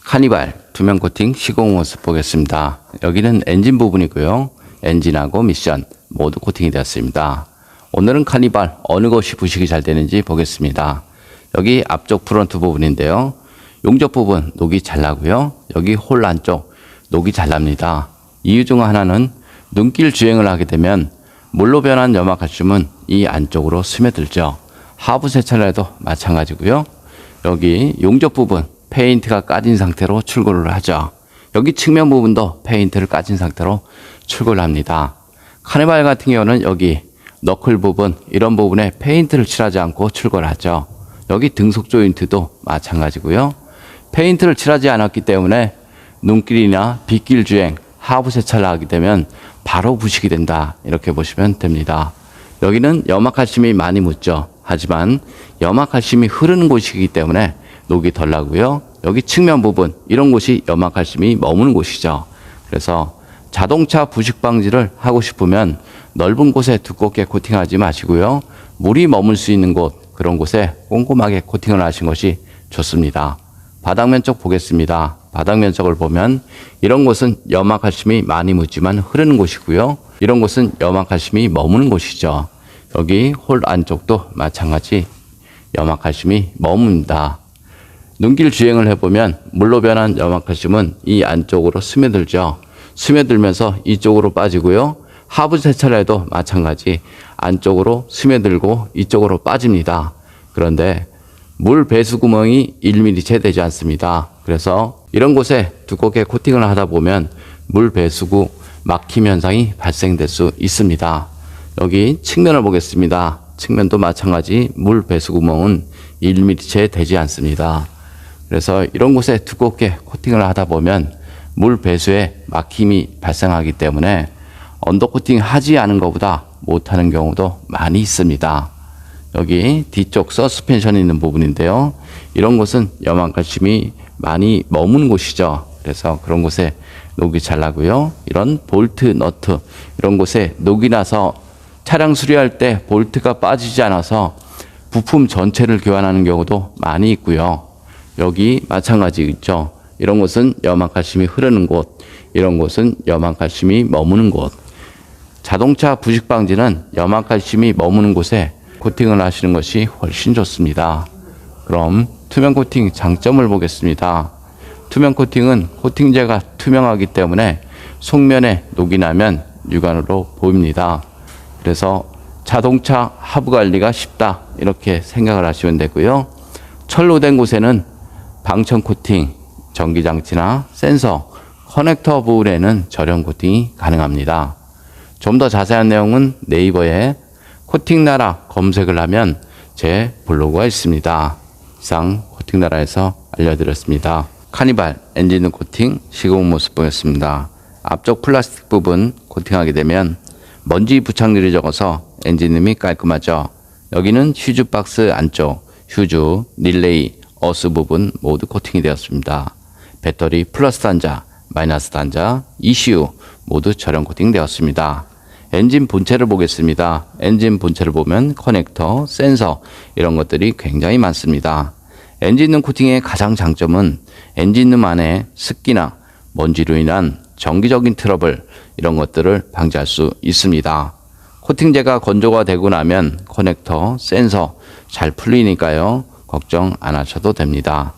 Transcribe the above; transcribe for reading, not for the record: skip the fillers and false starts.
카니발 투명 코팅 시공 모습 보겠습니다. 여기는 엔진 부분이고요. 엔진하고 미션 모두 코팅이 되었습니다. 오늘은 카니발 어느 것이 부식이 잘 되는지 보겠습니다. 여기 앞쪽 프론트 부분인데요. 용접 부분 녹이 잘 나고요. 여기 홀 안쪽 녹이 잘 납니다. 이유 중 하나는 눈길 주행을 하게 되면 물로 변한 염화칼슘은 이 안쪽으로 스며들죠. 하부 세차를 해도 마찬가지고요. 여기 용접 부분 페인트가 까진 상태로 출고를 하죠. 여기 측면 부분도 페인트를 까진 상태로 출고를 합니다. 카니발 같은 경우는 여기 너클 부분 이런 부분에 페인트를 칠하지 않고 출고를 하죠. 여기 등속 조인트도 마찬가지고요. 페인트를 칠하지 않았기 때문에 눈길이나 빗길 주행, 하부 세차를 하게 되면 바로 부식이 된다. 이렇게 보시면 됩니다. 여기는 염화칼슘이 많이 묻죠. 하지만 염화칼슘이 흐르는 곳이기 때문에 녹이 덜 나고요. 여기 측면 부분 이런 곳이 염화칼슘이 머무는 곳이죠. 그래서 자동차 부식 방지를 하고 싶으면 넓은 곳에 두껍게 코팅하지 마시고요. 물이 머물 수 있는 곳 그런 곳에 꼼꼼하게 코팅을 하신 것이 좋습니다. 바닥 면적 보겠습니다. 바닥 면적을 보면 이런 곳은 염화칼슘이 많이 묻지만 흐르는 곳이고요. 이런 곳은 염화칼슘이 머무는 곳이죠. 여기 홀 안쪽도 마찬가지 염화칼슘이 머뭅니다. 눈길 주행을 해보면 물로 변한 염화칼슘은 이 안쪽으로 스며들죠. 스며들면서 이쪽으로 빠지고요. 하부 세차를 해도 마찬가지 안쪽으로 스며들고 이쪽으로 빠집니다. 그런데 물 배수 구멍이 1mm 채 되지 않습니다. 그래서 이런 곳에 두껍게 코팅을 하다 보면 물 배수구 막힘 현상이 발생될 수 있습니다. 여기 측면을 보겠습니다. 측면도 마찬가지 물 배수 구멍은 1mm 채 되지 않습니다. 그래서 이런 곳에 두껍게 코팅을 하다 보면 물 배수에 막힘이 발생하기 때문에 언더 코팅 하지 않은 것보다 못하는 경우도 많이 있습니다. 여기 뒤쪽 서스펜션이 있는 부분인데요. 이런 곳은 염화칼슘이 많이 머무는 곳이죠. 그래서 그런 곳에 녹이 잘 나고요. 이런 볼트, 너트 이런 곳에 녹이 나서 차량 수리할 때 볼트가 빠지지 않아서 부품 전체를 교환하는 경우도 많이 있고요. 여기 마찬가지겠죠. 이런 곳은 염화칼슘이 흐르는 곳, 이런 곳은 염화칼슘이 머무는 곳. 자동차 부식 방지는 염화칼슘이 머무는 곳에 코팅을 하시는 것이 훨씬 좋습니다. 그럼 투명 코팅 장점을 보겠습니다. 투명 코팅은 코팅제가 투명하기 때문에 속면에 녹이 나면 육안으로 보입니다. 그래서 자동차 하부 관리가 쉽다 이렇게 생각을 하시면 되고요. 철로 된 곳에는 방청 코팅, 전기장치나 센서, 커넥터 부분에는 절연 코팅이 가능합니다. 좀 더 자세한 내용은 네이버에 코팅나라 검색을 하면 제 블로그가 있습니다. 이상 코팅나라에서 알려드렸습니다. 카니발 엔진 코팅 시공 모습 보였습니다. 앞쪽 플라스틱 부분 코팅하게 되면 먼지 부착률이 적어서 엔진음이 깔끔하죠. 여기는 휴즈 박스 안쪽, 휴즈, 릴레이, 어스 부분 모두 코팅이 되었습니다. 배터리 플러스 단자, 마이너스 단자, ECU 모두 절연 코팅 되었습니다. 엔진 본체를 보겠습니다. 엔진 본체를 보면 커넥터, 센서 이런 것들이 굉장히 많습니다. 엔진룸 코팅의 가장 장점은 엔진룸 안에 습기나 먼지로 인한 정기적인 트러블 이런 것들을 방지할 수 있습니다. 코팅제가 건조가 되고 나면 커넥터, 센서 잘 풀리니까요. 걱정 안 하셔도 됩니다.